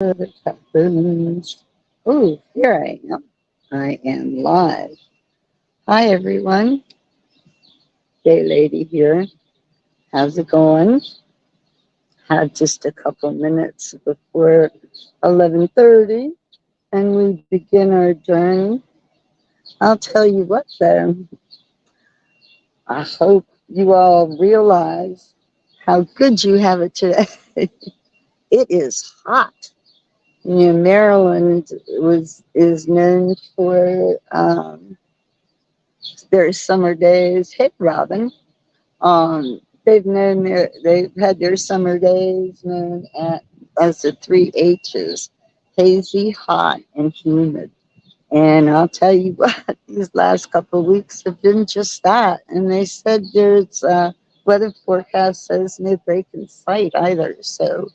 That happens. Oh, here I am. I am live. Hi, everyone. Day Lady here. How's it going? Had just a couple minutes before 11:30, and we begin our journey. I'll tell you what, though. I hope you all realize how good you have it today. It is hot. You know, Maryland is known for their summer days. Hey, Robin. They've had their summer days known as the three H's: hazy, hot, and humid. And I'll tell you what, these last couple of weeks have been just that. And they said there's weather forecast says no break in sight either. So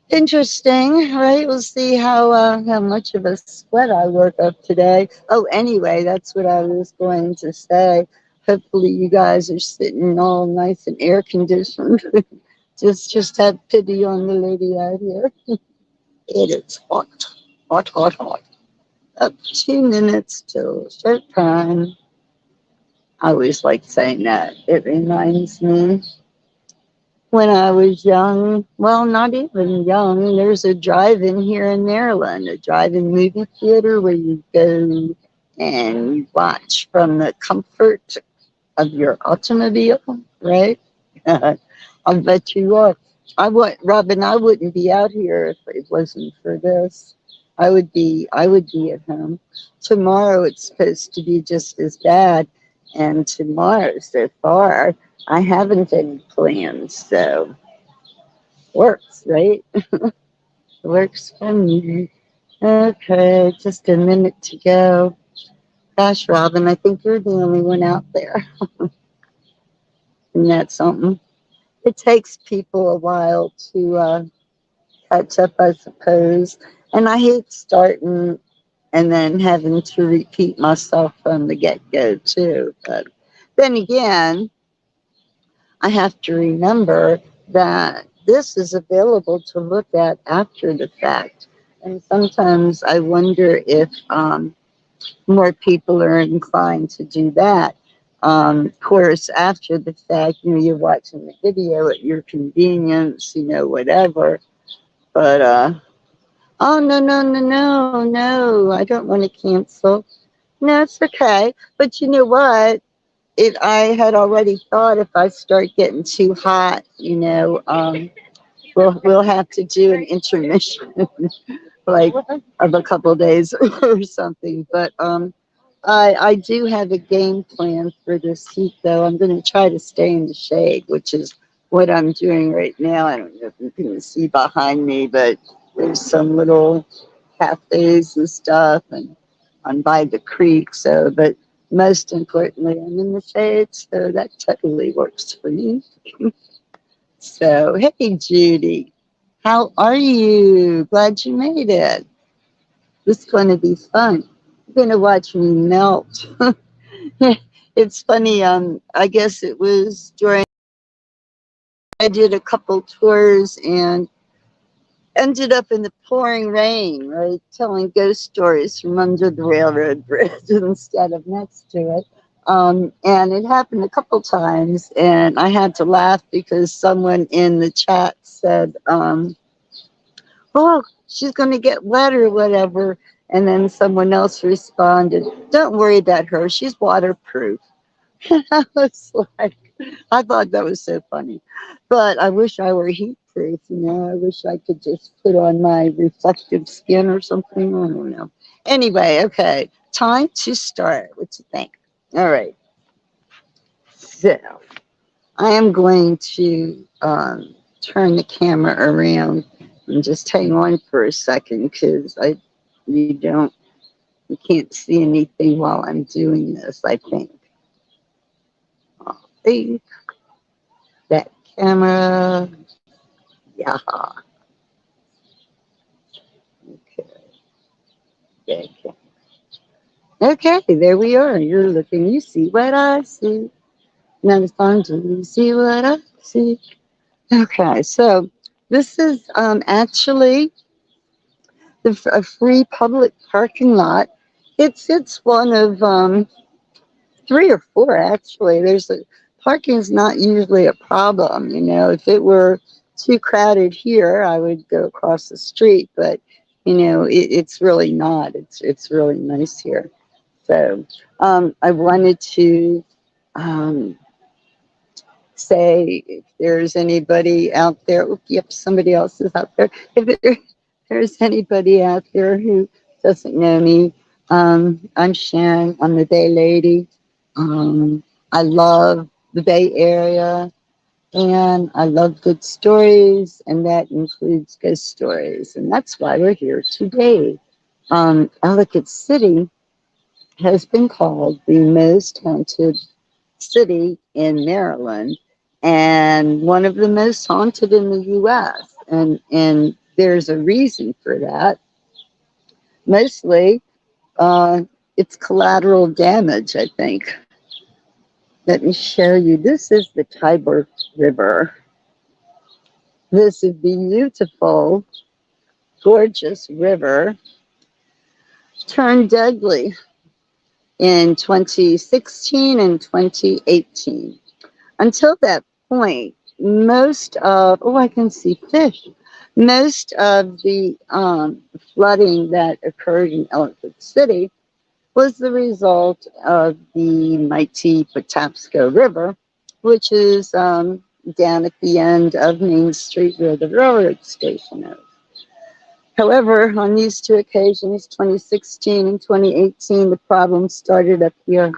interesting, right? We'll see how much of a sweat I work up today. Oh, anyway, that's what I was going to say. Hopefully, you guys are sitting all nice and air conditioned. Just have pity on the lady out here. It is hot, hot, hot, hot. Up 2 minutes till start time. I always like saying that. It reminds me when I was young, well, not even young, there's a drive-in here in Maryland, a drive-in movie theater where you go and you watch from the comfort of your automobile, right? I'll bet you are. Robin, I wouldn't be out here if it wasn't for this. I would be at home. Tomorrow it's supposed to be just as bad, and tomorrow so far I haven't any plans, so works, right? Works for me. Okay, just a minute to go. Gosh, Robin, I think you're the only one out there. Isn't that something? It takes people a while to catch up, I suppose. And I hate starting and then having to repeat myself from the get go, too. But then again, I have to remember that this is available to look at after the fact. And sometimes I wonder if more people are inclined to do that. Of course, after the fact, you're watching the video at your convenience, whatever. But, oh, no, no, no, no, no, I don't want to cancel. No, it's okay. But you know what? I had already thought if I start getting too hot, we'll have to do an intermission, like of a couple of days or something. But I do have a game plan for this heat, though. I'm going to try to stay in the shade, which is what I'm doing right now. I don't know if you can see behind me, but there's some little cafes and stuff, and I'm by the creek. So, but most importantly, I'm in the shade, so that totally works for me. So, hey, Judy, how are you? Glad you made it. This is going to be fun. You're going to watch me melt. It's funny. I guess it was during I did a couple tours and ended up in the pouring rain, right, telling ghost stories from under the railroad bridge instead of next to it. And it happened a couple times, and I had to laugh because someone in the chat said, "Oh, she's going to get wet or whatever." And then someone else responded, "Don't worry about her. She's waterproof." I was like, I thought that was so funny. But I wish I were heat proof, I wish I could just put on my reflective skin or something. I don't know. Anyway, okay. Time to start. What you think? All right. So I am going to turn the camera around and just hang on for a second because you can't see anything while I'm doing this, I think. See that camera. Yeah. Okay. Okay. Okay, there we are. You're looking. You see what I see. Now it's fun to see what I see. Okay, so this is actually a free public parking lot. It's one of three or four actually. Parking's not usually a problem. You know, if it were too crowded here, I would go across the street. But you know, it's really not. It's really nice here. So I wanted to um, say if there's anybody out there. Oop, yep, somebody else is out there. There's anybody out there who doesn't know me, I'm Shan. I'm the Bay Lady. I love the Bay Area and I love good stories, and that includes ghost stories. And that's why we're here today. Ellicott City has been called the most haunted city in Maryland and one of the most haunted in the US. And there's a reason for that. Mostly it's collateral damage, I think. Let me show you. This is the Tiber River. This is beautiful, gorgeous river turned deadly in 2016 and 2018. Until that point, most of, oh, I can see fish. Most of the flooding that occurred in Ellicott City was the result of the mighty Patapsco River, which is down at the end of Main Street where the railroad station is. However, on these two occasions, 2016 and 2018, the problem started up here.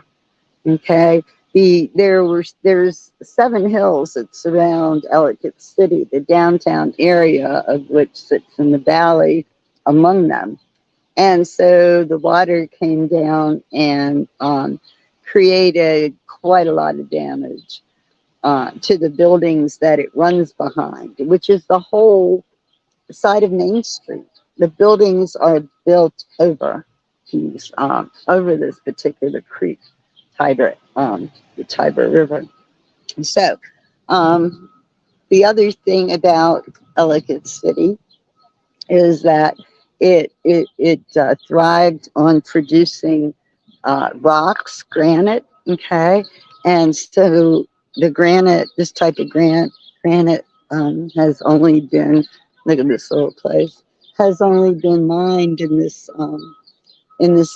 Okay, there's 7 hills that surround Ellicott City, the downtown area of which sits in the valley among them. And so the water came down and created quite a lot of damage to the buildings that it runs behind, which is the whole side of Main Street. The buildings are built over over this particular creek, the Tiber River. So the other thing about Ellicott City is that it thrived on producing rocks, granite. Okay, and so the granite, this type of granite has only been, look at this little place, has only been mined in this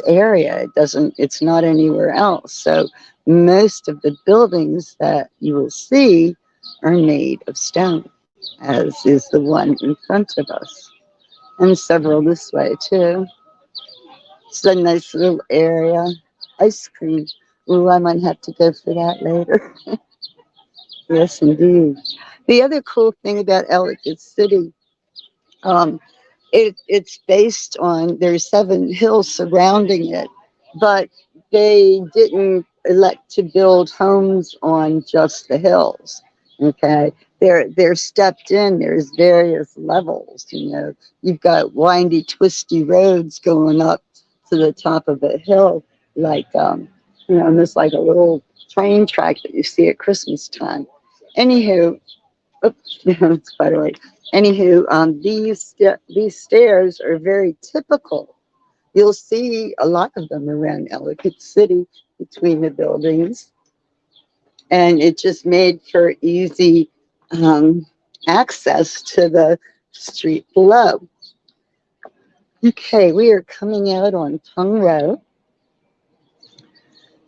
area. It doesn't. It's not anywhere else. So most of the buildings that you will see are made of stone, as is the one in front of us, and several this way too. It's a nice little area. Ice cream. Ooh, I might have to go for that later. Yes, indeed. The other cool thing about Ellicott City, um, it's based on, there's 7 hills surrounding it, but they didn't elect to build homes on just the hills. Okay, they're stepped in. There's various levels. You know, you've got windy, twisty roads going up to the top of a hill, like you know, almost like a little train track that you see at Christmas time. Anywho, oops, it's quite late. Anywho, these stairs are very typical. You'll see a lot of them around Ellicott City between the buildings, and it just made for easy access to the street below. Okay, we are coming out on Tongue Road.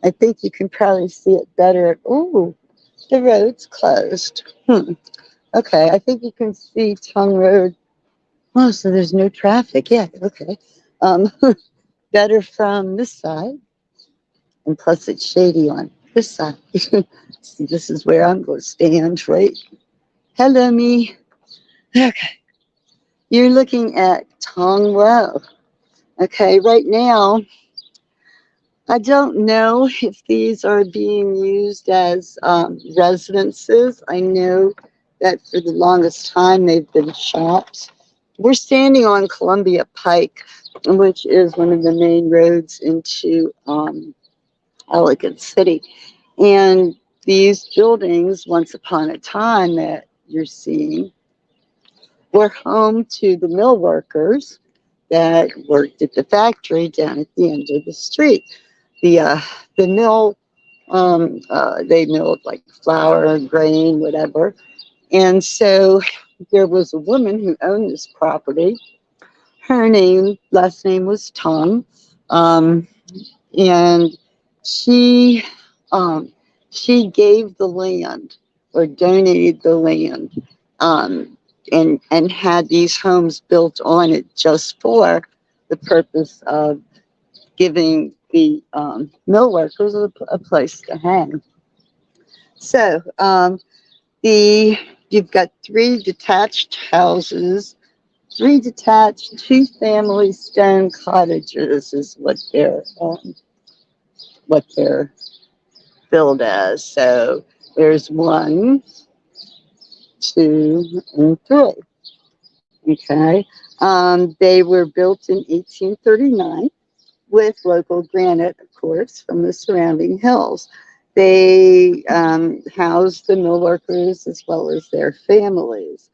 I think you can probably see it better. Ooh, the road's closed. Okay, I think you can see Tongue Road. Oh, so there's no traffic. Yeah, okay. Um, better from this side, and plus it's shady on this side. See, this is where I'm going to stand, right? Hello, me. Okay, you're looking at Tongue Road. Okay, right now, I don't know if these are being used as residences. I know that for the longest time they've been shops. We're standing on Columbia Pike, which is one of the main roads into Ellicott City. And these buildings, once upon a time that you're seeing, were home to the mill workers that worked at the factory down at the end of the street. The mill, they milled like flour, grain, whatever. And so there was a woman who owned this property. Her last name was Tom. Um, and she um, she gave the land or donated the land, and had these homes built on it just for the purpose of giving the mill workers a place to hang. So the you've got three detached houses, three detached two-family stone cottages is what they're billed as. So there's one, two, and three. Okay. They were built in 1839 with local granite, of course, from the surrounding hills. They housed the mill workers as well as their families.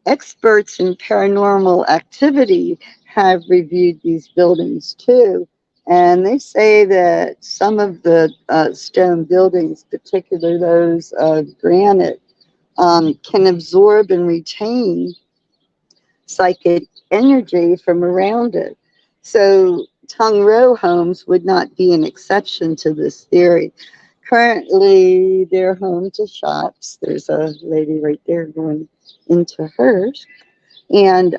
Experts in paranormal activity have reviewed these buildings too, and they say that some of the stone buildings, particularly those of granite, can absorb and retain psychic energy from around it. So tongue row homes would not be an exception to this theory. Currently, they're home to shops. There's a lady right there going into hers. And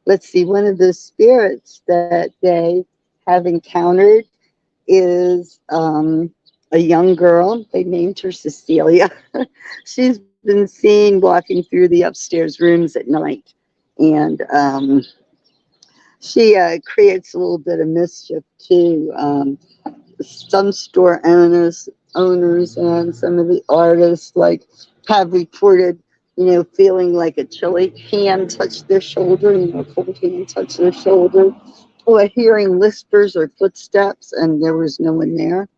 let's see, one of the spirits that they have encountered is a young girl. They named her Cecilia. She's been seen walking through the upstairs rooms at night. And she creates a little bit of mischief too. Some store owners and some of the artists like have reported, feeling like a chilly hand touch their shoulder, a cold hand touch their shoulder, or hearing whispers or footsteps, and there was no one there.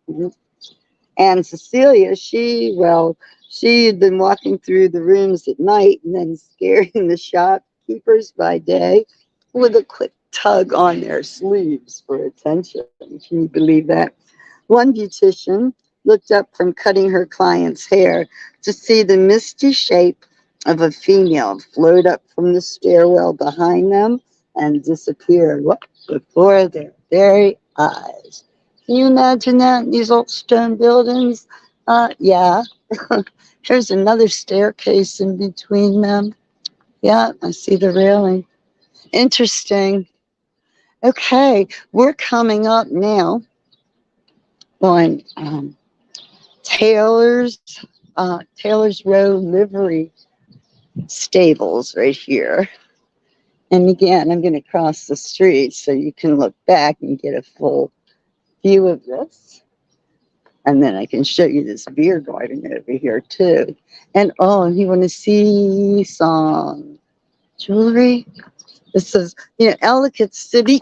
And Cecilia, she had been walking through the rooms at night and then scaring the shopkeepers by day with a quick tug on their sleeves for attention. Can you believe that? One beautician looked up from cutting her client's hair to see the misty shape of a female float up from the stairwell behind them and disappear before their very eyes. Can you imagine that? These old stone buildings? Yeah. Here's another staircase in between them. Yeah, I see the railing. Interesting. Okay, we're coming up now on Taylor's Taylor's Row livery stables right here. And again, I'm going to cross the street so you can look back and get a full view of this. And then I can show you this beer garden over here too. And oh, you want to see some jewelry? This is, Ellicott City.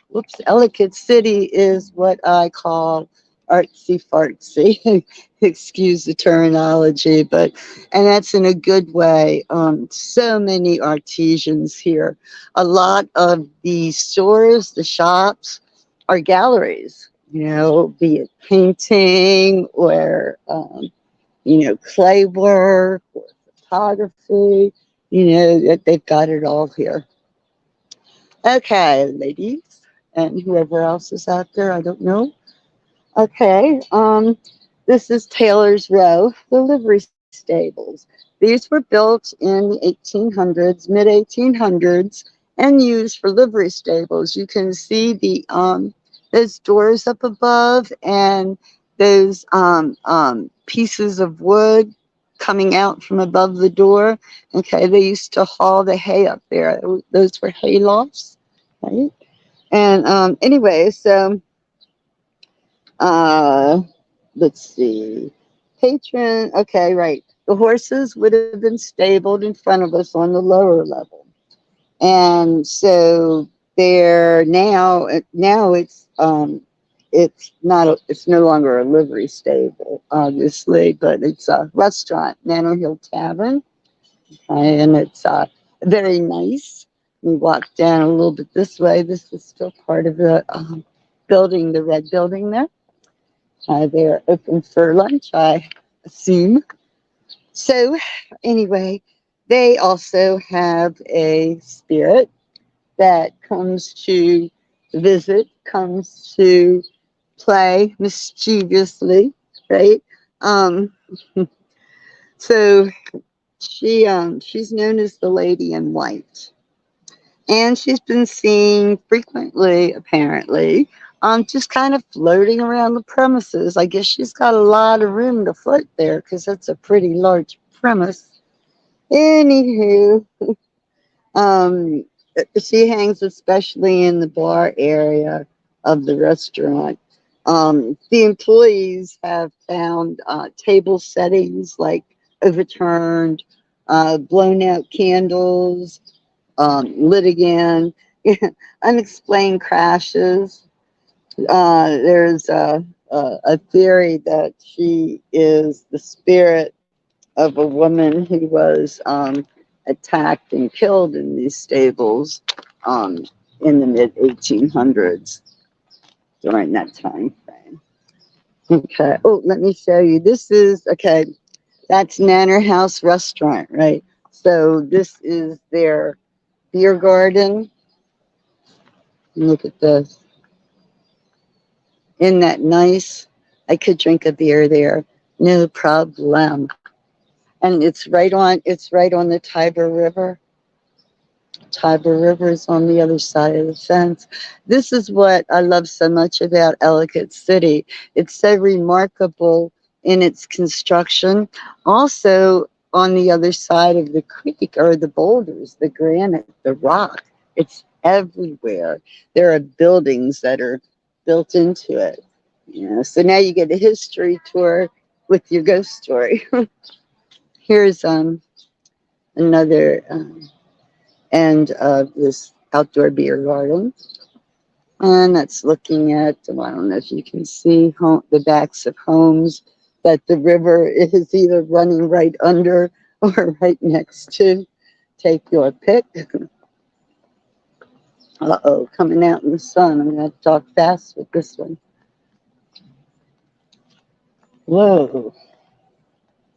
Whoops, Ellicott City is what I call artsy fartsy. Excuse the terminology, and that's in a good way. So many artisans here. A lot of the stores, the shops, are galleries. Be it painting or clay work or photography. That they've got it all here. Okay, ladies, and whoever else is out there, I don't know. Okay, this is Taylor's Row, the livery stables. These were built in the 1800s, mid 1800s, and used for livery stables. You can see those doors up above and those pieces of wood coming out from above the door. Okay, they used to haul the hay up there. Those were hay lofts, right? And anyway, so let's see. Okay, right. The horses would have been stabled in front of us on the lower level. And so they're now it's no longer a livery stable, obviously, but it's a restaurant, Manor Hill Tavern, and it's very nice. We walk down a little bit this way. This is still part of the building, the red building there. They're open for lunch, I assume. So, anyway, they also have a spirit that comes to visit, comes to play mischievously, right? Um, so she's known as the Lady in White, and she's been seen frequently, apparently, just kind of floating around the premises. I guess she's got a lot of room to float there because that's a pretty large premise. Anywho, um, she hangs especially in the bar area of the restaurant. The employees have found table settings like overturned, blown out candles, lit again, unexplained crashes. There's a theory that she is the spirit of a woman who was attacked and killed in these stables um, in the mid 1800s during that time frame. Okay. Oh, let me show you. This is okay. That's Manor House Restaurant, right? So this is their beer garden. Look at this. Isn't that nice? I could drink a beer there, no problem. And it's right on the Tiber River. Tiber River is on the other side of the fence. This is what I love so much about Ellicott City. It's so remarkable in its construction. Also, on the other side of the creek are the boulders, the granite, the rock. It's everywhere. There are buildings that are built into it. So now you get a history tour with your ghost story. Here's another end of this outdoor beer garden. And that's looking at, well, I don't know if you can see the backs of homes that the river is either running right under or right next to. Take your pick. Uh-oh, coming out in the sun. I'm going to talk fast with this one. Whoa.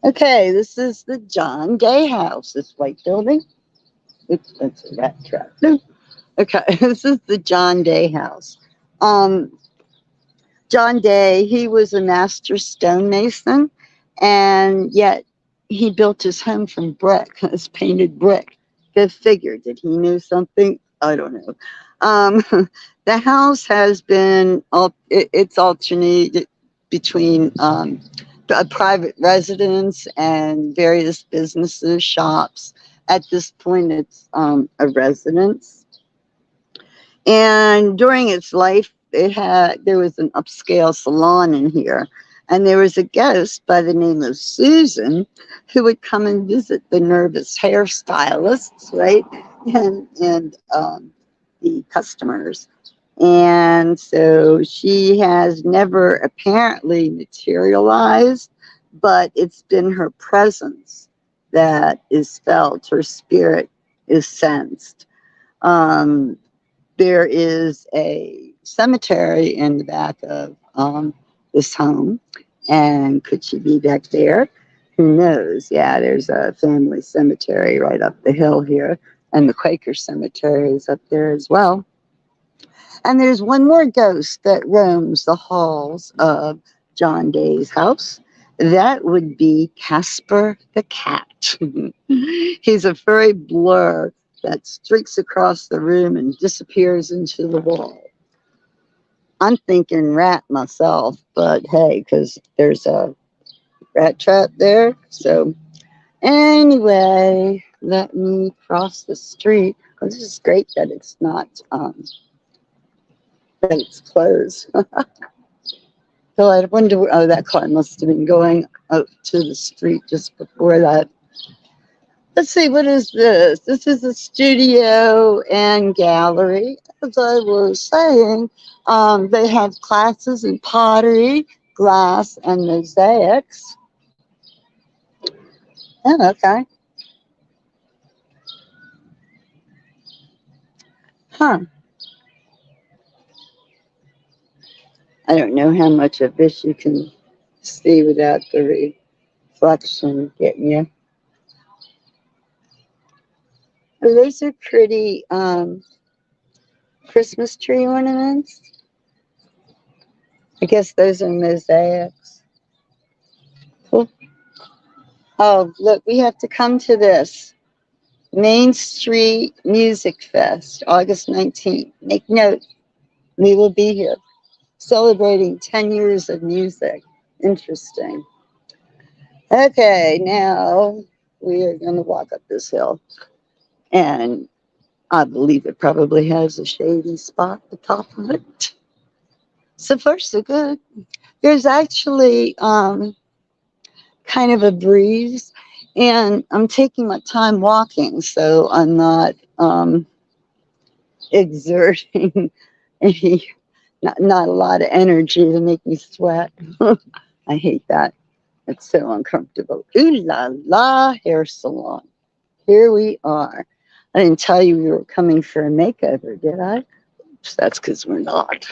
Okay, this is the John Day House, this white building. Oops, that's a rat trap. No. Okay, this is the John Day House. Um, John Day, he was a master stonemason, and yet he built his home from brick, his painted brick. Go figure. Did he know something? I don't know. The house has been, it's alternated between a private residence and various businesses, shops. At this point, it's a residence. And during its life, there was an upscale salon in here, and there was a ghost by the name of Susan who would come and visit the nervous hairstylists, right, and the customers. And so she has never apparently materialized, but it's been her presence that is felt. Her spirit is sensed. Um, there is a cemetery in the back of this home. And could she be back there? Who knows? Yeah, there's a family cemetery right up the hill here. And the Quaker cemetery is up there as well. And there's one more ghost that roams the halls of John Day's house. That would be Casper the cat. He's a furry blur that streaks across the room and disappears into the wall. I'm thinking rat myself, but hey, because there's a rat trap there. So anyway, let me cross the street. Oh, this is great that it's not that it's closed. So I wonder. Oh, that car must have been going out to the street just before that. Let's see, what is this? This is a studio and gallery. As I was saying, they have classes in pottery, glass, and mosaics. Oh, okay. Huh. I don't know how much of this you can see without the reflection getting you. Oh, those are pretty Christmas tree ornaments. I guess those are mosaics. Cool. Oh, look, we have to come to this. Main Street Music Fest, August 19th. Make note, we will be here celebrating 10 years of music. Interesting. Okay, now we are going to walk up this hill. And I believe it probably has a shady spot at the top of it. So far, so good. There's actually kind of a breeze, and I'm taking my time walking, so I'm not exerting any, not a lot of energy to make me sweat. I hate that. It's so uncomfortable. Ooh la la, hair salon. Here we are. I didn't tell you we were coming for a makeover, did I? Oops, that's because we're not.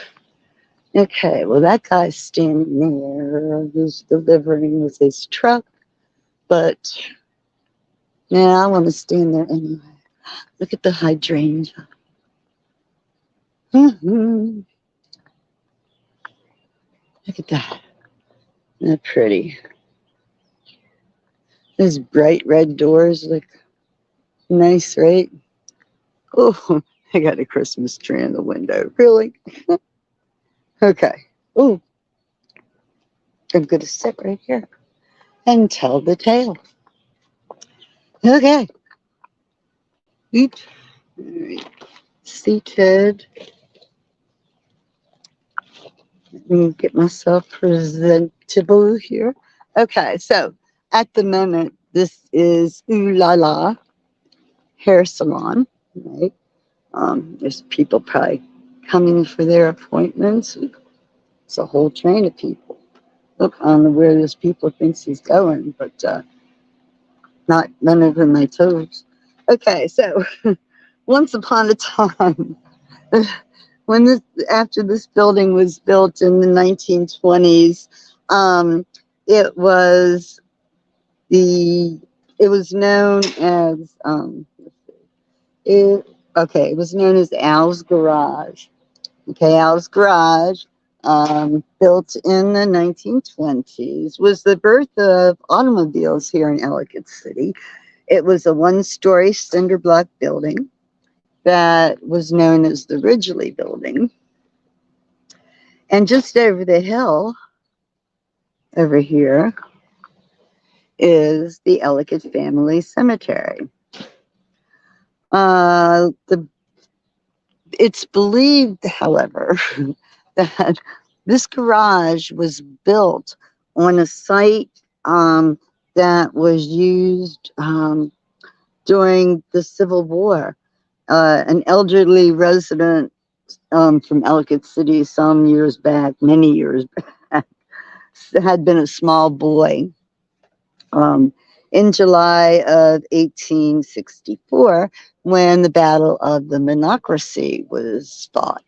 Okay, well, that guy's standing there. He's delivering with his truck, but yeah, I want to stand there anyway. Look at the hydrangea. Mm-hmm. Look at that. They're pretty. Those bright red doors look nice, right? Oh, I got a Christmas tree in the window. Really? Okay. Oh, I'm going to sit right here and tell the tale. Okay. Oops. All right. Seated. Let me get myself presentable here. Okay, so at the moment, this is Ooh La La Hair Salon, right? There's people probably coming for their appointments. It's a whole train of people. Look, I don't know where this people thinks he's going, but not none of them my toes. Okay, so once upon a time, when this after this building was built in the 1920s, it was the it was known as it okay, it was known as Al's Garage. Okay, Al's Garage, built in the 1920s, was the birth of automobiles here in Ellicott City. It was a one-story cinder block building that was known as the Ridgely Building. And just over the hill, over here, is the Ellicott Family Cemetery. The It's believed, however, that this garage was built on a site that was used during the Civil War. An elderly resident from Ellicott City some years back, many years back, had been a small boy. In July of 1864, when the Battle of the Monocacy was fought.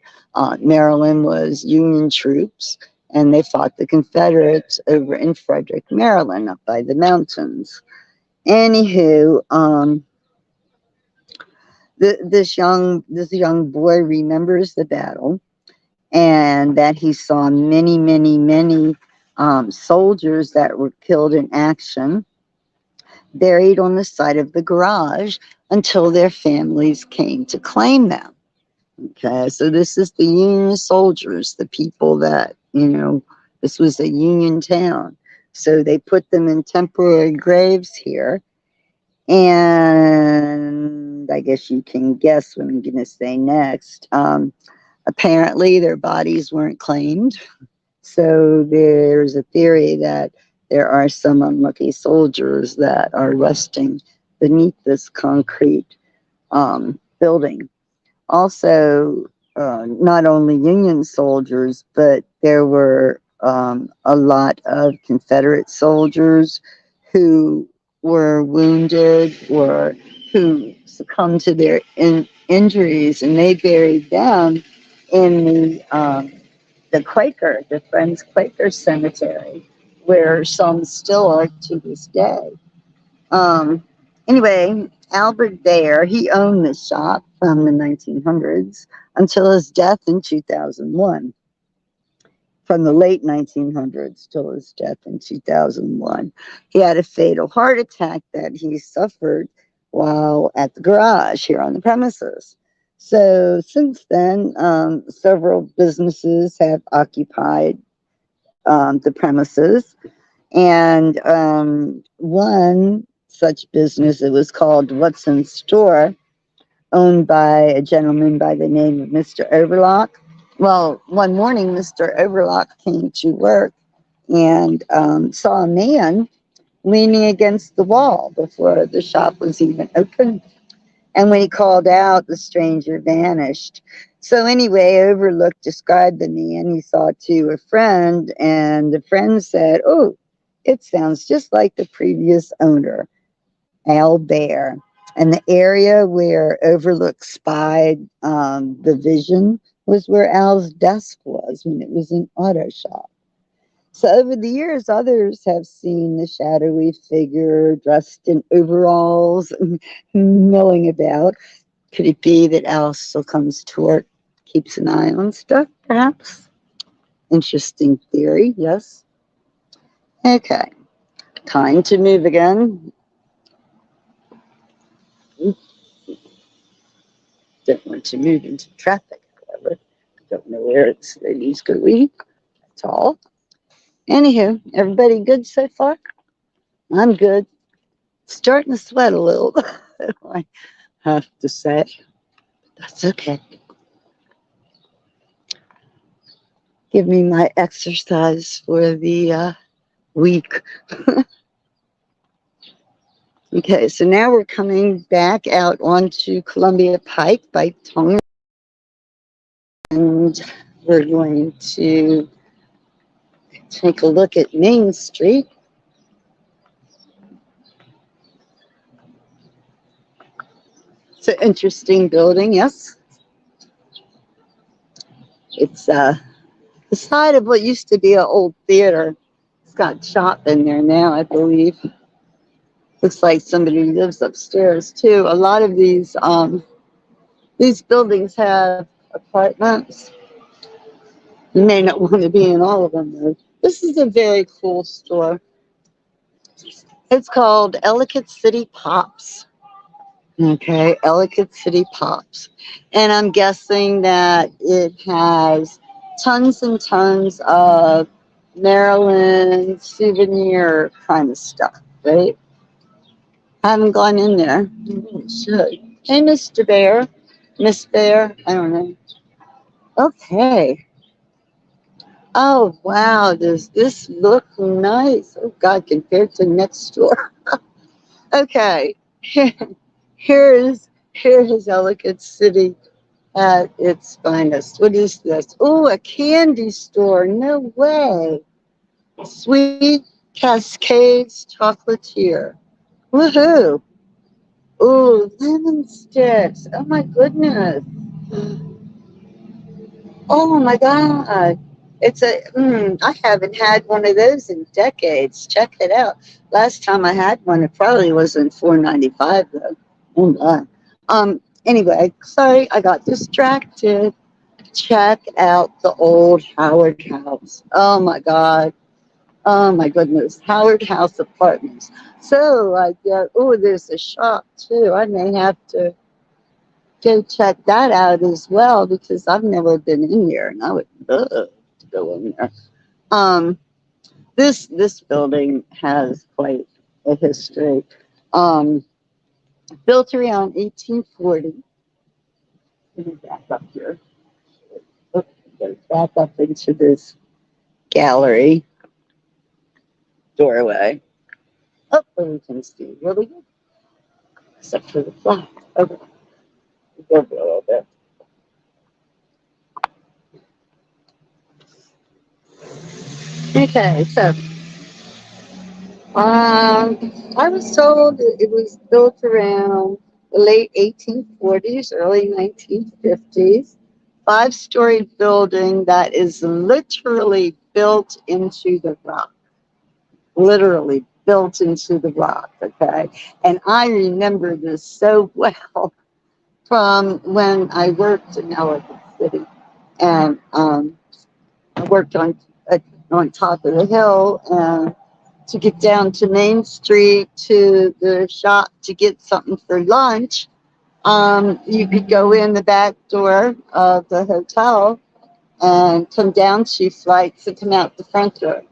Maryland was Union troops, and they fought the Confederates over in Frederick, Maryland, up by the mountains. Anywho, this young boy remembers the battle, and that he saw many, many, many soldiers that were killed in action, buried on the side of the garage until their families came to claim them. Okay, so this is the Union soldiers, the people that, this was a Union town. So they put them in temporary graves here. And I guess you can guess what I'm going to say next. Apparently, their bodies weren't claimed. So there's a theory that there are some unlucky soldiers that are resting beneath this concrete building. Also, not only Union soldiers, but there were a lot of Confederate soldiers who were wounded or who succumbed to their injuries, and they buried them in the Quaker, the Friends Quaker Cemetery, where some still are to this day. Um, anyway, Albert Bayer, he owned the shop from the 1900s until his death in 2001. From the late 1900s till his death in 2001. He had a fatal heart attack that he suffered while at the garage here on the premises. So since then, several businesses have occupied the premises, and one such business, it was called What's in Store, owned by a gentleman by the name of Mr. Overlock. Well, one morning, Mr. Overlock came to work and saw a man leaning against the wall before the shop was even open. And when he called out, the stranger vanished. So, anyway, Overlook described the man he saw to a friend, and the friend said, "Oh, it sounds just like the previous owner, Al Bear." And the area where Overlook spied the vision was where Al's desk was when it was an auto shop. So over the years, others have seen the shadowy figure dressed in overalls milling about. Could it be that Al still comes to work, keeps an eye on stuff, perhaps? Interesting theory, yes. Okay, time to move again. Don't want to move into traffic, however. Don't know where it's lady's going at all. Anywho, everybody good so far? I'm good. Starting to sweat a little, I have to say. That's okay. Give me my exercise for the week. Okay, so now we're coming back out onto Columbia Pike by Tongue, and we're going to take a look at Main Street. It's an interesting building, yes. It's the side of what used to be an old theater. It's got shop in there now, I believe. Looks like somebody lives upstairs too. A lot of these buildings have apartments. You may not want to be in all of them though. This is a very cool store. It's called Ellicott City Pops. Okay, Ellicott City Pops. And I'm guessing that it has tons and tons of Maryland souvenir kind of stuff, right? I haven't gone in there. I really should. Hey, Mr. Bear. Miss Bear. I don't know. Okay. Oh, wow. Does this look nice? Oh, God, compared to next door. Okay. Here's Ellicott City at its finest. What is this? Oh, a candy store. No way. Sweet Cascades Chocolatier. Woohoo. Oh, lemon sticks. Oh, my goodness. Oh, my God. I haven't had one of those in decades. Check it out. Last time I had one, it probably wasn't $4.95 though. Oh, my. Anyway, sorry, I got distracted. Check out the old Howard House. Oh my God. Oh my goodness. Howard House Apartments. So I get, oh, there's a shop too. I may have to go check that out as well because I've never been in here and I would love to go in there. Um, this building has quite a history. Um, built around 1840. Let me back up here. Go back up into this gallery doorway. Oh, we can see really good, except for the flat. Okay, go over a little bit. Okay, so I was told it was built around the late 1840s, early 1950s. Five-story building that is literally built into the rock. Literally built into the rock, okay? And I remember this so well from when I worked in Ellicott City. And I worked on top of the hill, and to get down to Main Street to the shop to get something for lunch, you could go in the back door of the hotel and come down 2 flights and come out the front door.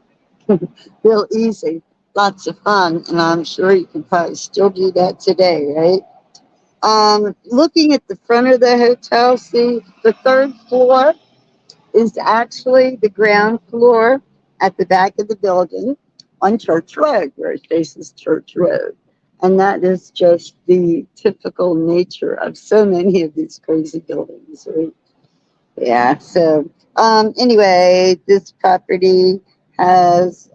Real easy, lots of fun, and I'm sure you can probably still do that today, right? Looking at the front of the hotel, see the third floor is actually the ground floor at the back of the building on Church Road, where it faces Church Road. And that is just the typical nature of so many of these crazy buildings, right? Yeah, so anyway, this property has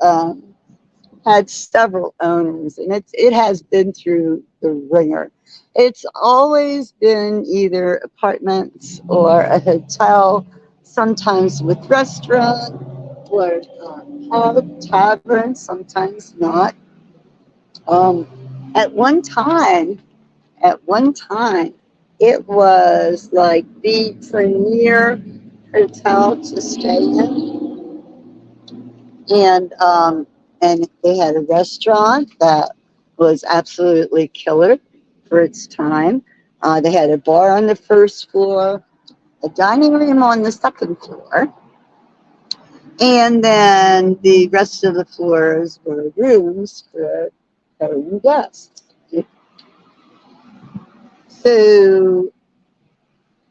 had several owners, and it has been through the ringer. It's always been either apartments or a hotel, sometimes with restaurant or pub, tavern, sometimes not. Um, at one time, at one time, it was like the premier hotel to stay in, and they had a restaurant that was absolutely killer for its time. They had a bar on the first floor, a dining room on the second floor, and then the rest of the floors were rooms for paying guests. So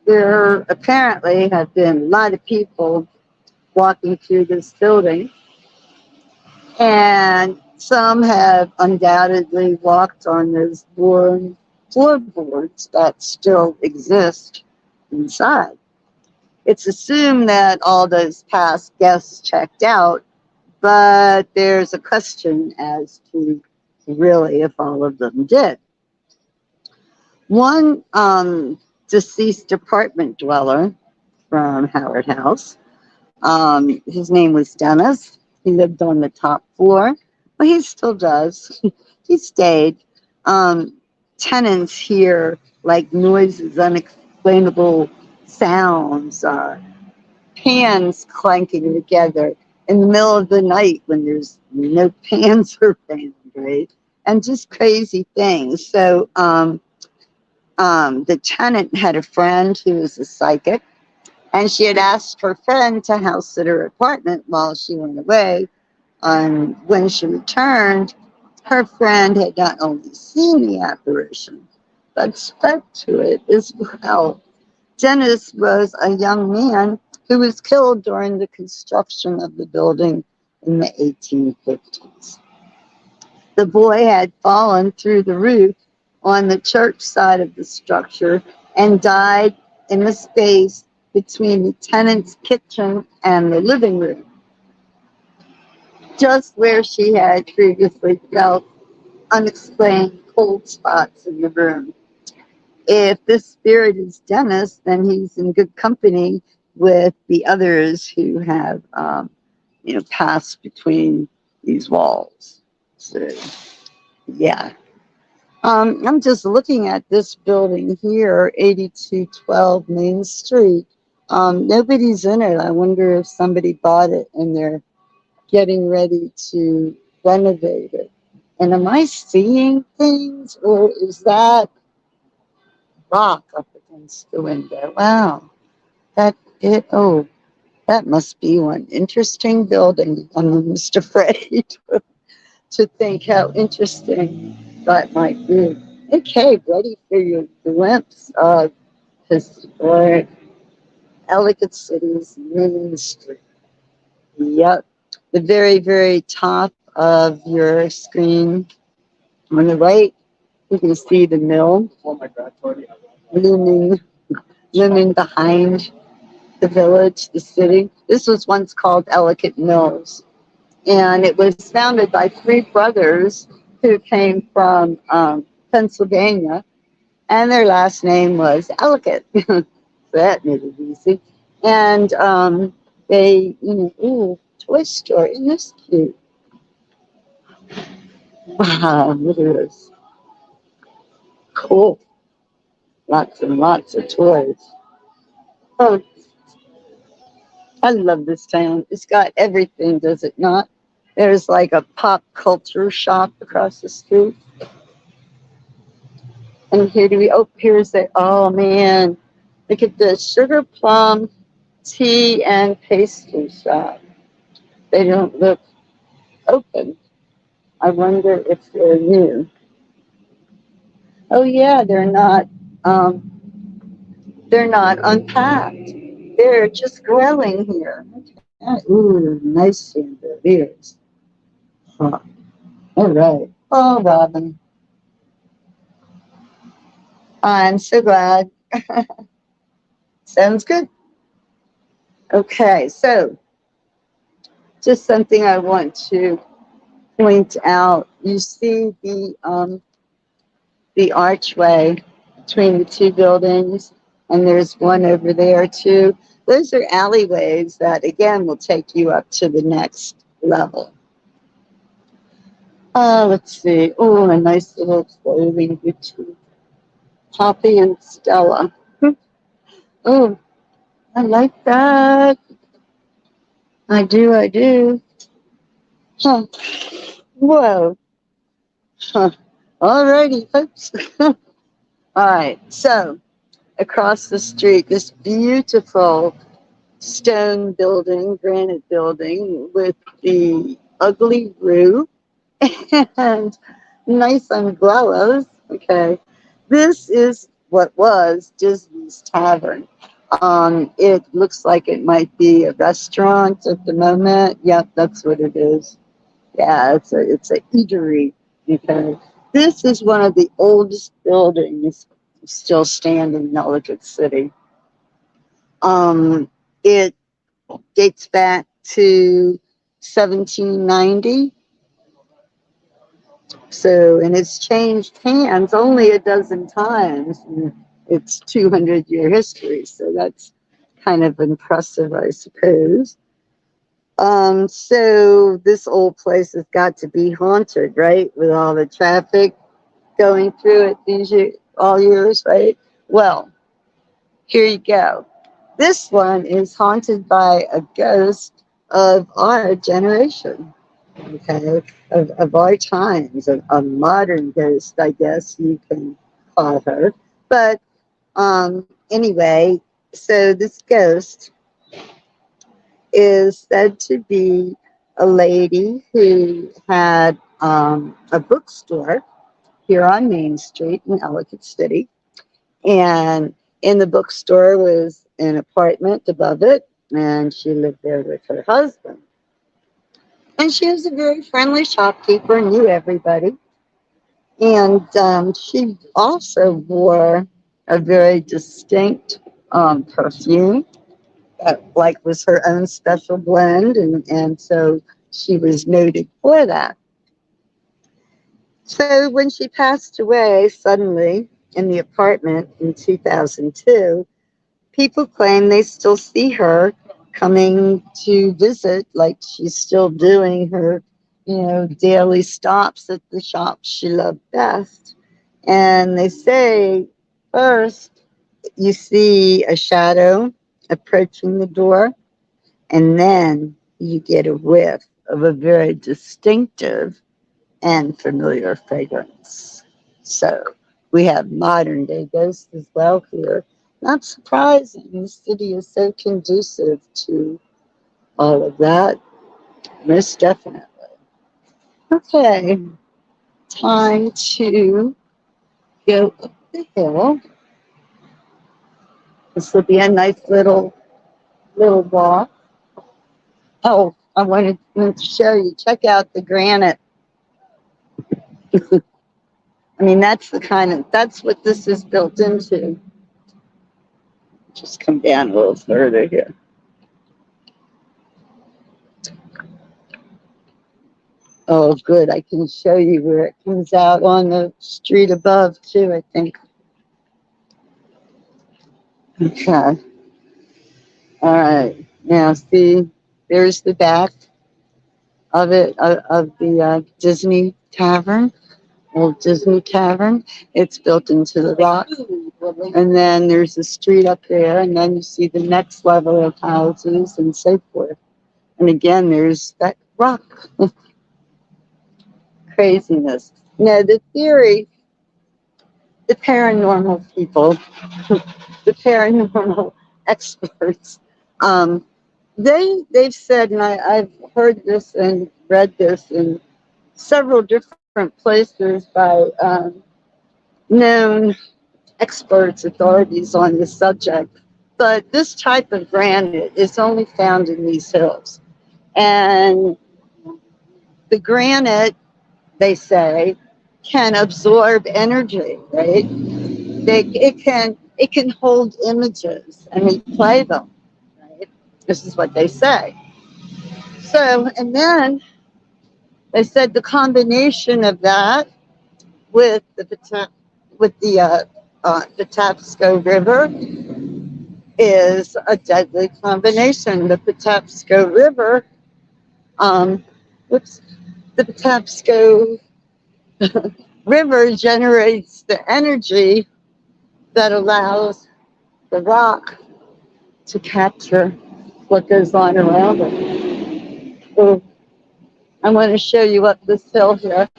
there apparently have been a lot of people walking through this building, and some have undoubtedly walked on those worn floorboards that still exist inside. It's assumed that all those past guests checked out, but there's a question as to really if all of them did. One deceased apartment dweller from Howard House, his name was Dennis. He lived on the top floor. Well, he still does. He stayed. Um, Tenants hear like noises, unexplainable sounds, pans clanking together in the middle of the night when there's no pans around, right? And just crazy things. So the tenant had a friend who was a psychic, and she had asked her friend to house sit her apartment while she went away. And when she returned, her friend had not only seen the apparition, but spoke to it as well. Dennis was a young man who was killed during the construction of the building in the 1850s. The boy had fallen through the roof on the church side of the structure and died in the space between the tenant's kitchen and the living room, just where she had previously felt unexplained cold spots in the room. If this spirit is Dennis, then he's in good company with the others who have, passed between these walls. So, yeah. I'm just looking at this building here, 8212 Main Street. Nobody's in it. I wonder if somebody bought it and they're getting ready to renovate it. And am I seeing things, or is that rock up against the window? Wow, that must be one interesting building. I'm almost afraid to think how interesting that might be. Okay, ready for your glimpse of historic Ellicott City's Main Street. Yep, the very, very top of your screen on the right, you can see the mill looming, looming behind the village, the city. This was once called Ellicott Mills, and it was founded by three brothers who came from Pennsylvania, and their last name was Ellicott. So that made it easy. And they, ooh, toy store. Isn't this cute? Wow, look at this. Cool. Lots and lots of toys. Oh, I love this town. It's got everything, does it not? There's like a pop culture shop across the street. And here do we, oh, here's the, oh man, look at this sugar plum tea and pastry shop. They don't look open. I wonder if they're new. Oh yeah, they're not unpacked. They're just growing here. Ooh, nice chandeliers. Huh. All right. Oh, Robin, I'm so glad. Sounds good. Okay, so just something I want to point out. You see the archway between the two buildings, and there's one over there too. Those are alleyways that again will take you up to the next level. Let's see. Oh, a nice little clothing boutique. Poppy and Stella. Oh, I like that. I do, I do. Huh. Whoa. Huh. Alrighty, folks. All right. So across the street, this beautiful stone building, granite building with the ugly roof and nice umbrellas. Okay. This is what was Disney's Tavern. It looks like it might be a restaurant at the moment. Yep, that's what it is. Yeah, it's a eatery. Okay. This is one of the oldest buildings still standing in Ellicott City. It dates back to 1790. So, and it's changed hands only a dozen times in its 200-year history. So that's kind of impressive, I suppose. So this old place has got to be haunted, right? With all the traffic going through it all years, right? Well, here you go. This one is haunted by a ghost of our generation, okay, of our times, a modern ghost, I guess you can call her. But anyway, so this ghost is said to be a lady who had a bookstore here on Main Street in Ellicott City. And in the bookstore was an apartment above it, and she lived there with her husband. And she was a very friendly shopkeeper, knew everybody. And she also wore a very distinct perfume that like was her own special blend, and so she was noted for that. So when she passed away suddenly in the apartment in 2002, people claim they still see her coming to visit, like she's still doing her, daily stops at the shops she loved best. And they say first you see a shadow approaching the door, and then you get a whiff of a very distinctive and familiar fragrance. So we have modern day ghosts as well here. Not surprising. The city is so conducive to all of that. Most definitely. Okay, time to go up the hill. This will be a nice little walk. Oh, I wanted to show you. Check out the granite. I mean, that's what this is built into. Just come down a little further here. Oh, good. I can show you where it comes out on the street above, too, I think. Okay. All right. Now, see, there's the back of it, of the Disney Tavern, old Disney Tavern. It's built into the rock. And then there's a street up there, and then you see the next level of houses and so forth. And again, there's that rock. Craziness. Now, the theory, the paranormal people, the paranormal experts, um, they've said, and I've heard this and read this in several different places by known experts, authorities on the subject. But this type of granite is only found in these hills. And the granite, they say, can absorb energy, right? It can hold images and replay them, right? This is what they say. So, and then they said the combination of that with the Patapsco River is a deadly combination. The Patapsco River, um, whoops, the Patapsco River generates the energy that allows the rock to capture what goes on around it. So I'm going to show you up this hill here.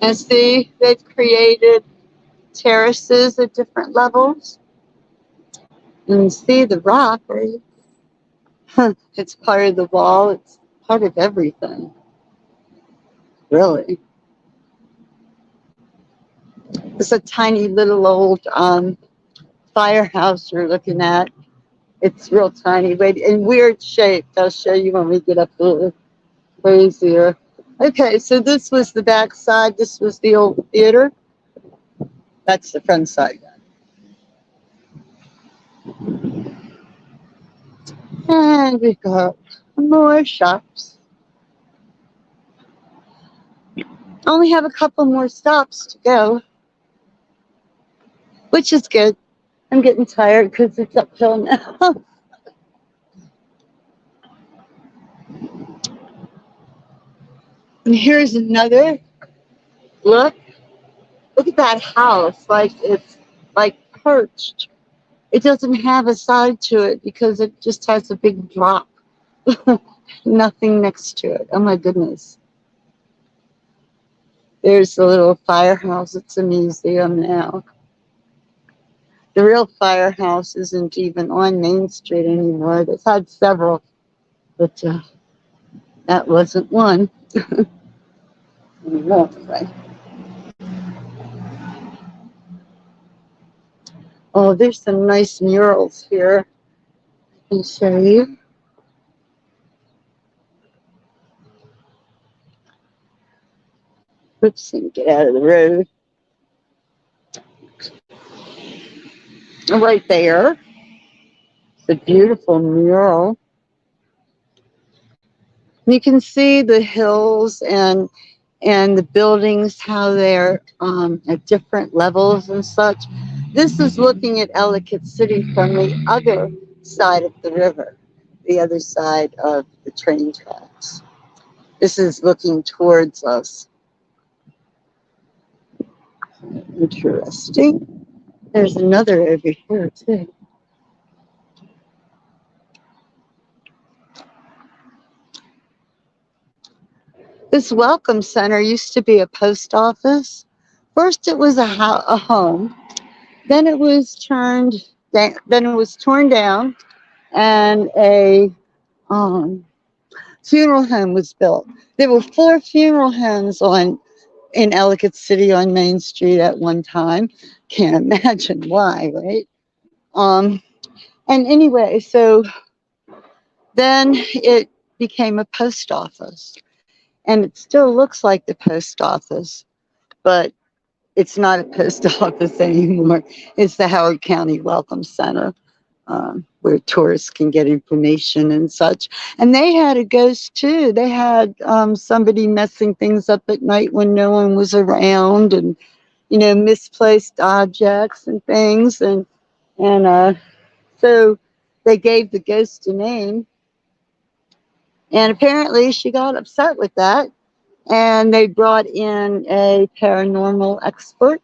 And see, they've created terraces at different levels. And you see the rock, right? It's part of the wall. It's part of everything, really. It's a tiny little old firehouse you're looking at. It's real tiny, but in weird shape. I'll show you when we get up a little crazier. Okay, so this was the back side. This was the old theater. That's the front side. And we've got more shops. Only have a couple more stops to go, which is good. I'm getting tired because it's uphill now. And here's another look. Look at that house. Like it's like perched. It doesn't have a side to it because it just has a big drop. Nothing next to it. Oh my goodness. There's the little firehouse. It's a museum now. The real firehouse isn't even on Main Street anymore. They've had several, but that wasn't one. Right. Oh, there's some nice murals here. I can show you. Oops, and get out of the road. Right there. It's a beautiful mural. You can see the hills and the buildings, how they're at different levels and such. This is looking at Ellicott City from the other side of the river, the other side of the train tracks. This is looking towards us. Interesting. There's another over here, too. This Welcome Center used to be a post office. First, it was a home. Then it was torn down, and a funeral home was built. There were 4 funeral homes in Ellicott City on Main Street at one time. Can't imagine why, right? And anyway, so then it became a post office, and it still looks like the post office, but it's not a post office anymore. It's the Howard County Welcome Center. where tourists can get information and such. And they had a ghost too. They had somebody messing things up at night when no one was around, and misplaced objects and things, and so they gave the ghost a name, and apparently she got upset with that, and they brought in a paranormal expert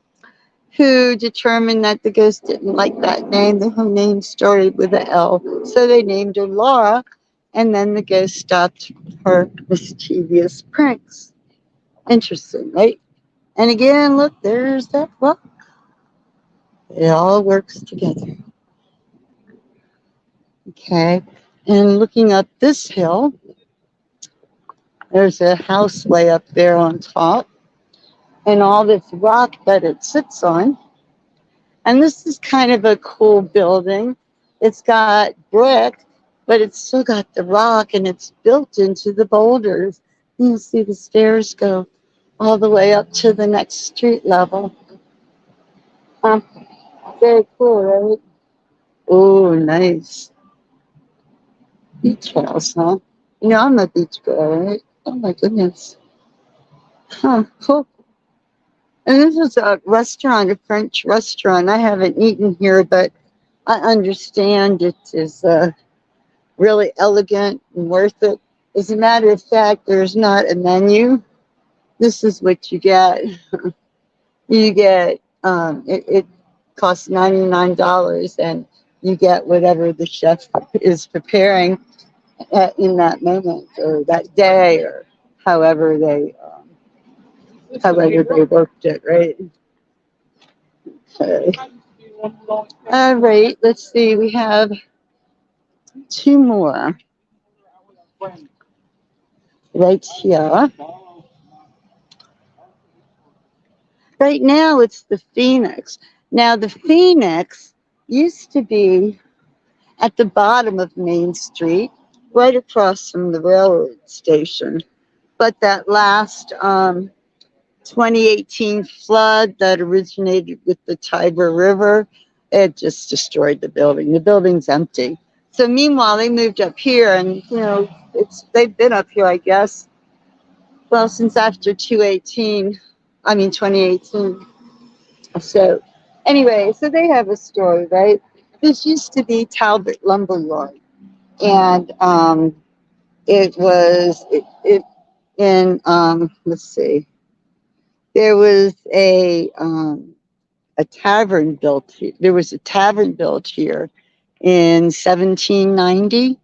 who determined that the ghost didn't like that name. Her name started with a L, so they named her Laura, and then the ghost stopped her mischievous pranks. Interesting, right? And again, look, there's that rock. It all works together. Okay. And looking up this hill, there's a house way up there on top, and all this rock that it sits on. And this is kind of a cool building. It's got brick, but it's still got the rock, and it's built into the boulders. You can see the stairs go all the way up to the next street level. Um, Very cool, right? Oh, nice. Beach house, huh? I'm a beach girl, right? Oh my goodness. Huh, cool. And this is a restaurant, a French restaurant. I haven't eaten here, but I understand it is really elegant and worth it. As a matter of fact, there's not a menu. This is what you get. You get, it costs $99, and you get whatever the chef is preparing in that moment or that day, or however they worked it, right? Okay. All right, let's see. We have two more right here. Right now, it's the Phoenix. Now, the Phoenix used to be at the bottom of Main Street, right across from the railroad station. But that last 2018 flood that originated with the Tiber River, it just destroyed the building. The building's empty. So meanwhile, they moved up here, and they've been up here, I guess, well, since after 2018. So anyway, so they have a story, right? This used to be Talbot Lumber Yard, and it was it in let's see, there was a tavern built. There was a tavern built here in 1790,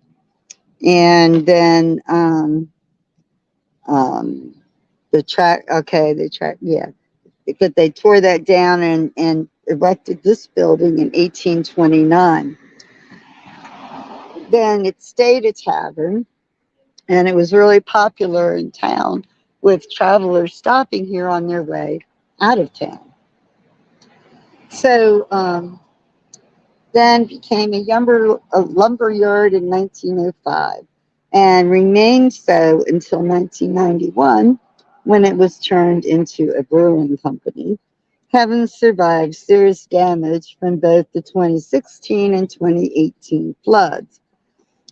and then the track. Okay, the track. Yeah, but they tore that down and erected this building in 1829. Then it stayed a tavern, and it was really popular in town with travelers stopping here on their way out of town. So then became a lumber yard in 1905, and remained so until 1991, when it was turned into a brewing company, having survived serious damage from both the 2016 and 2018 floods.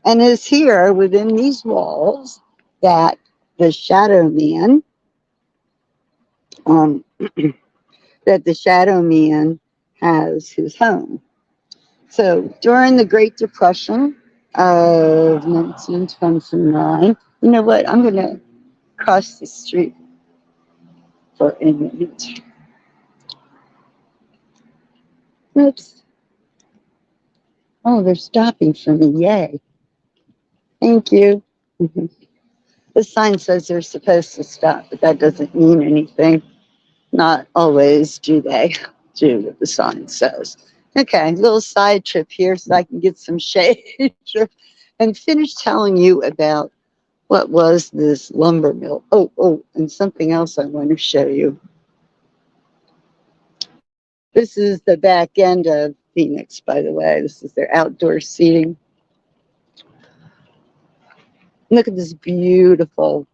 And is here within these walls that the Shadow Man, um, that the Shadow Man has his home. So during the Great Depression of 1929, you know what? I'm going to cross the street for a minute. Oops. Oh, they're stopping for me. Yay. Thank you. Mhm. The sign says they're supposed to stop, but that doesn't mean anything. Not always do they do what the sign says. Okay, little side trip here so I can get some shade and finish telling you about what was this lumber mill. Oh, and something else I want to show you. This is the back end of Phoenix, by the way. This is their outdoor seating. Look at this beautiful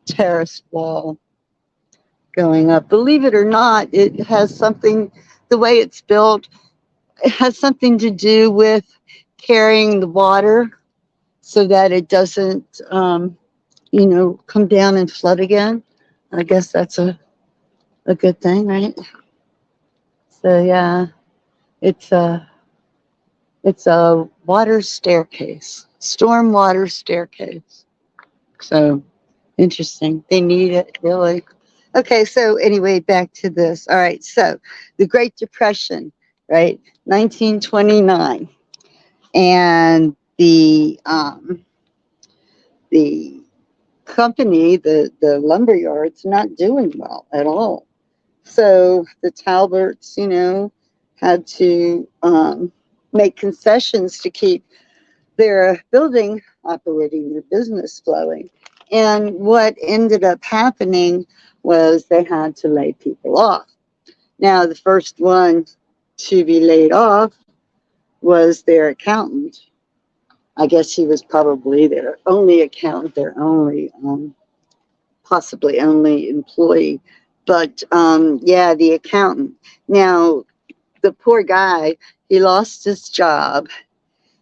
terrace wall going up. Believe it or not, it has something, the way it's built, it has something to do with carrying the water so that it doesn't, come down and flood again. I guess that's a good thing, right? So yeah, it's a it's a water staircase, storm water staircase. So interesting. They need it really. Okay, so anyway, back to this. All right, so the Great Depression, right? 1929, and the company, the lumber yard's not doing well at all. So the Talberts, had to make concessions to keep their building operating, their business flowing. And what ended up happening was they had to lay people off. Now, the first one to be laid off was their accountant. I guess he was probably their only accountant, their only, possibly only employee. But yeah, the accountant. Now, the poor guy, he lost his job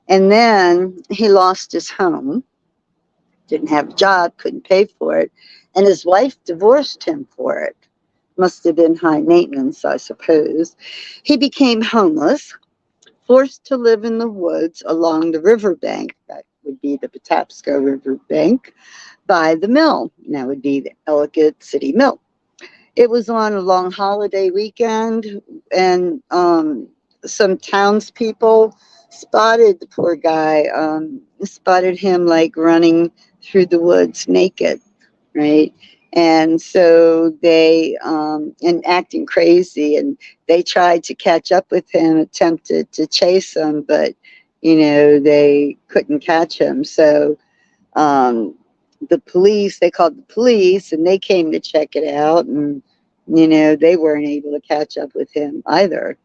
and then he lost his home, didn't have a job, couldn't pay for it, and his wife divorced him for it. Must have been high maintenance, I suppose. He became homeless, forced to live in the woods along the riverbank. That would be the Patapsco River bank by the mill. And that would be the Ellicott City Mill. It was on a long holiday weekend, and some townspeople spotted the poor guy, spotted him like running through the woods naked, right? And so and acting crazy, and they tried to catch up with him, attempted to chase him, but, they couldn't catch him. So um, they called the police and they came to check it out. And, they weren't able to catch up with him either.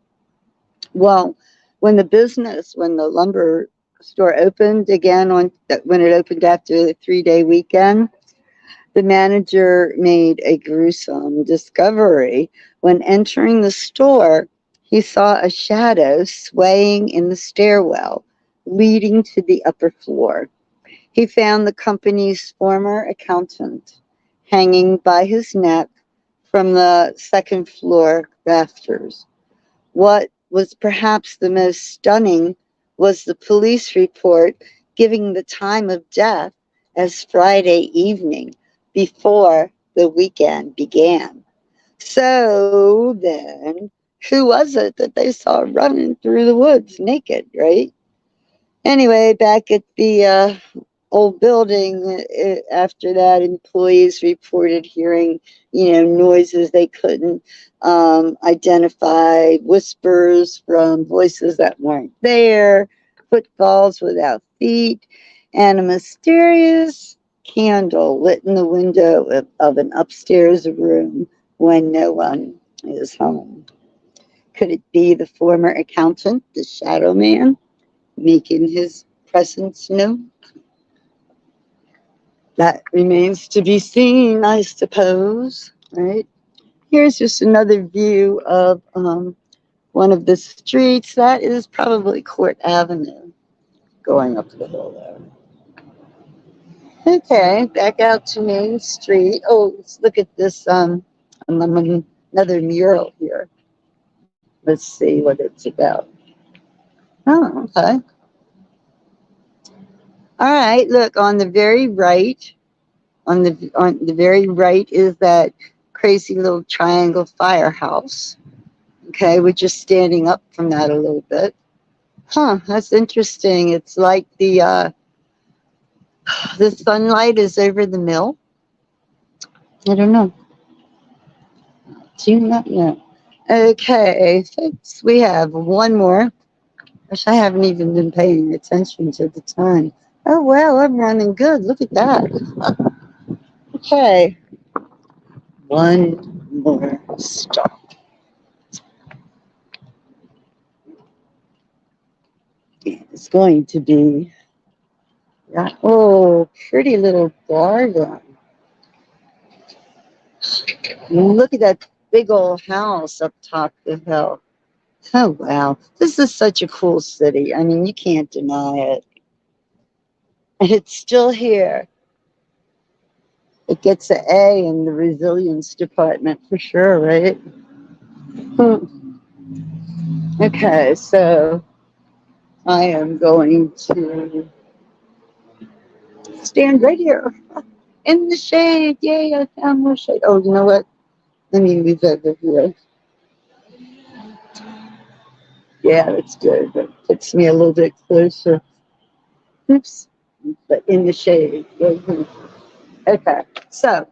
Well, when the lumber store opened again, when it opened after the 3-day weekend, the manager made a gruesome discovery. When entering the store, he saw a shadow swaying in the stairwell leading to the upper floor. He found the company's former accountant hanging by his neck from the second floor rafters. What was perhaps the most stunning was the police report giving the time of death as Friday evening before the weekend began. So then, who was it that they saw running through the woods naked, right? Anyway, back at the old building, after that, employees reported hearing, noises they couldn't identify, whispers from voices that weren't there, footfalls without feet, and a mysterious candle lit in the window of an upstairs room when no one is home. Could it be the former accountant, the shadow man, making his presence known? That remains to be seen, I suppose, right? Here's just another view of one of the streets. That is probably Court Avenue going up the hill there. Okay, back out to Main Street. Oh, let's look at this another mural here. Let's see what it's about. Oh, okay. All right, look on the very right. On the very right is that crazy little triangle firehouse. Okay, we're just standing up from that a little bit. Huh, that's interesting. It's like the sunlight is over the mill. I don't know. Do you not know? Okay, thanks. We have one more. Gosh, I haven't even been paying attention to the time. Oh, well, I'm running good. Look at that. Okay, one more stop. It's going to be, yeah. Oh, pretty little garden. Look at that big old house up top the hill. Oh, wow. This is such a cool city. I mean, you can't deny it. It's still here. It gets an A in the resilience department for sure, right? Hmm. Okay, so I am going to stand right here in the shade. Yay, I found more shade. Oh, you know what? Let me move over here. Yeah, that's good. That puts me a little bit closer. Oops. But in the shade. Okay, so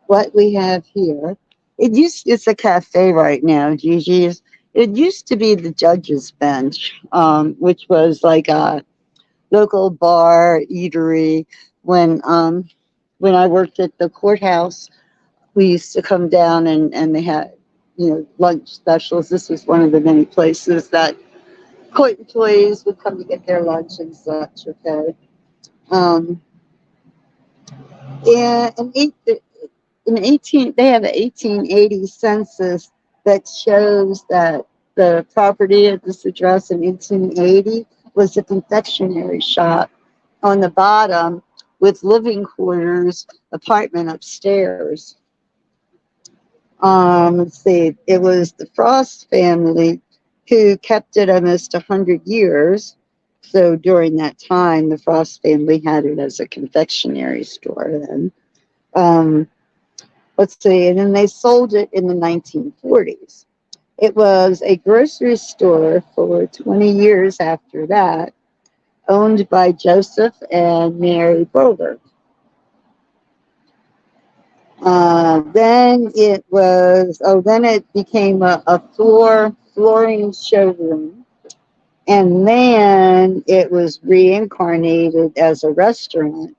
what we have here, it's a cafe right now, Gigi's. It used to be the judge's bench, which was like a local bar, eatery. When I worked at the courthouse, we used to come down and they had, lunch specials. This was one of the many places that court employees would come to get their lunch and such, okay? Um, and in 18 they have an 1880 census that shows that the property at this address in 1880 was a confectionery shop on the bottom with living quarters apartment upstairs. Let's see, it was the Frost family who kept it almost 100 years. So during that time, the Frost family had it as a confectionery store then. Um, let's see, and then they sold it in the 1940s. It was a grocery store for 20 years after that, owned by Joseph and Mary Boulder. Then it became a flooring showroom. And then it was reincarnated as a restaurant,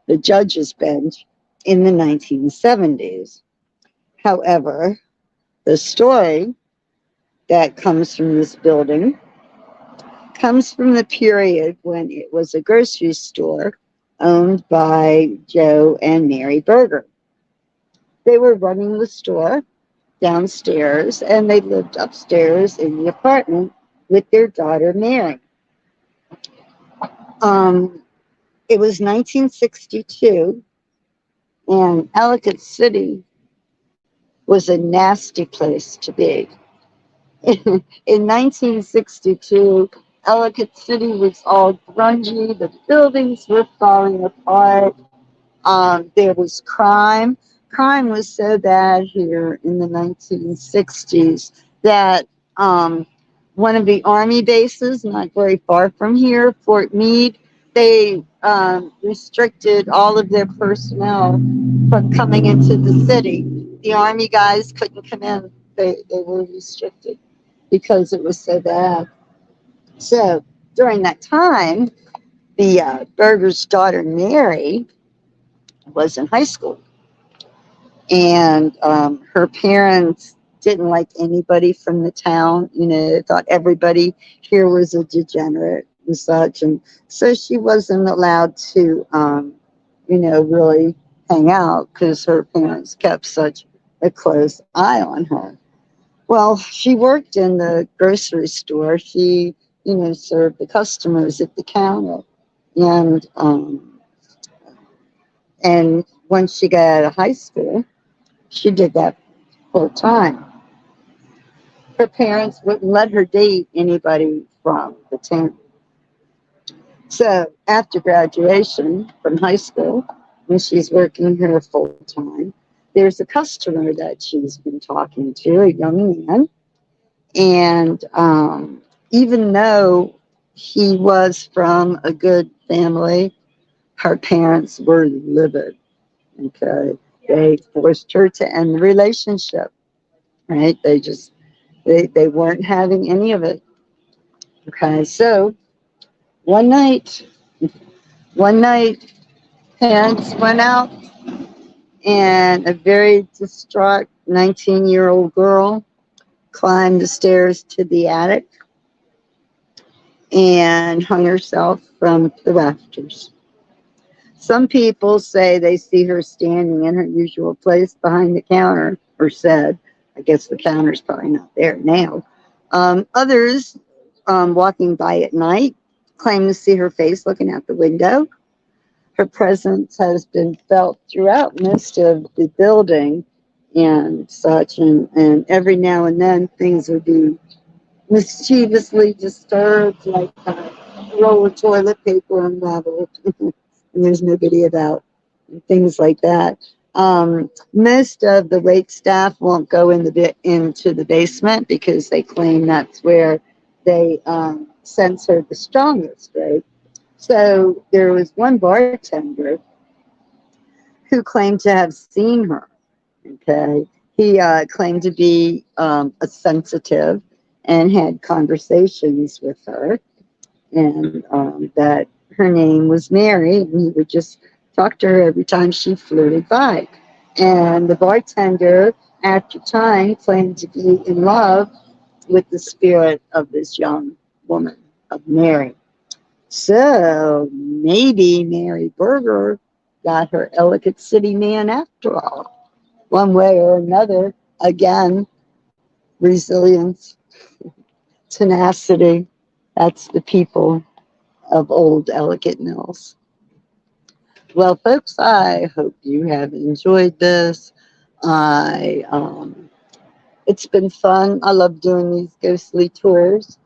the Judge's Bench, in the 1970s. However, the story that comes from this building comes from the period when it was a grocery store owned by Joe and Mary Berger. They were running the store downstairs and they lived upstairs in the apartment with their daughter Mary. Um, it was 1962 and Ellicott City was a nasty place to be. In 1962, Ellicott City was all grungy. The buildings were falling apart. There was crime. Crime was so bad here in the 1960s that one of the army bases, not very far from here, Fort Meade, they restricted all of their personnel from coming into the city. The army guys couldn't come in. They were restricted because it was so bad. So during that time, the Berger's daughter, Mary, was in high school. And her parents didn't like anybody from the town. They thought everybody here was a degenerate and such. And so she wasn't allowed to, really hang out because her parents kept such a close eye on her. Well, she worked in the grocery store. She, served the customers at the counter. And, and once she got out of high school, she did that full time. Her parents wouldn't let her date anybody from the town. So after graduation from high school, when she's working here full time, there's a customer that she's been talking to, a young man. And even though he was from a good family, her parents were livid. Okay. They forced her to end the relationship, right? They weren't having any of it. Okay, so one night, one night, parents went out, and a very distraught 19-year-old girl climbed the stairs to the attic and hung herself from the rafters. Some people say they see her standing in her usual place behind the counter, or said, I guess the counter's probably not there now. Others walking by at night claim to see her face looking out the window. Her presence has been felt throughout most of the building and such, and every now and then things would be mischievously disturbed, like a roll of toilet paper unraveled, and there's nobody about, and things like that. Most of the wait staff won't go into the basement because they claim that's where they sense her the strongest, right? So there was one bartender who claimed to have seen her. Okay, he claimed to be a sensitive and had conversations with her, and that her name was Mary, and he would just talk to her every time she floated by. And the bartender, after time, claimed to be in love with the spirit of this young woman, of Mary. So maybe Mary Berger got her Ellicott City man after all, one way or another. Again, resilience, tenacity. That's the people of old Ellicott Mills. Well, folks, I hope you have enjoyed this. I It's been fun. I love doing these ghostly tours.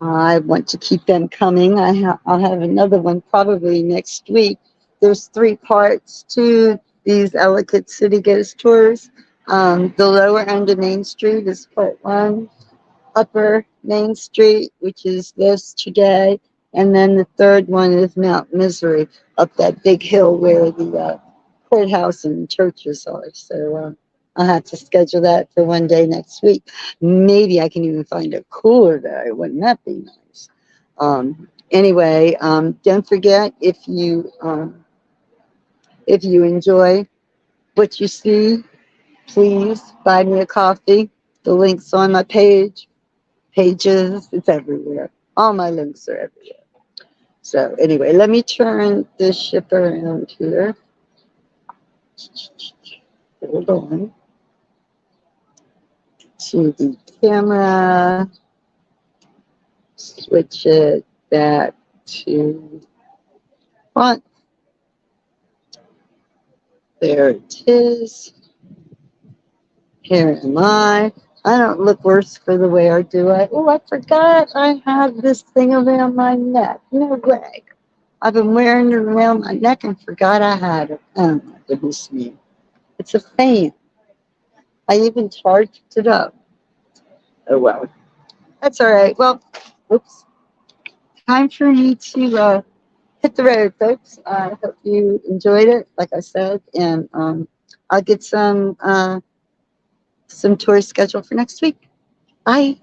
I want to keep them coming. I'll have another one probably next week. There's three parts to these Ellicott City Ghost tours. The lower end of Main Street is part one. Upper Main Street, which is this today, and then the third one is Mount Misery, up that big hill where the courthouse and churches are. So I'll have to schedule that for one day next week. Maybe I can even find a cooler day. Wouldn't that be nice? Anyway, don't forget, if you enjoy what you see, please buy me a coffee. The link's on my pages. It's everywhere. All my links are everywhere. So anyway, let me turn this ship around here. Hold on. To the camera. Switch it back to front. There it is. Here am I. I don't look worse for the wear, do I? Oh, I forgot I have this thing around my neck. No way. I've been wearing it around my neck and forgot I had it. Oh, my goodness me. It's a fan. I even charged it up. Oh, well. That's all right. Well, oops. Time for me to hit the road, folks. I hope you enjoyed it, like I said, and I'll get some tours scheduled for next week. Bye.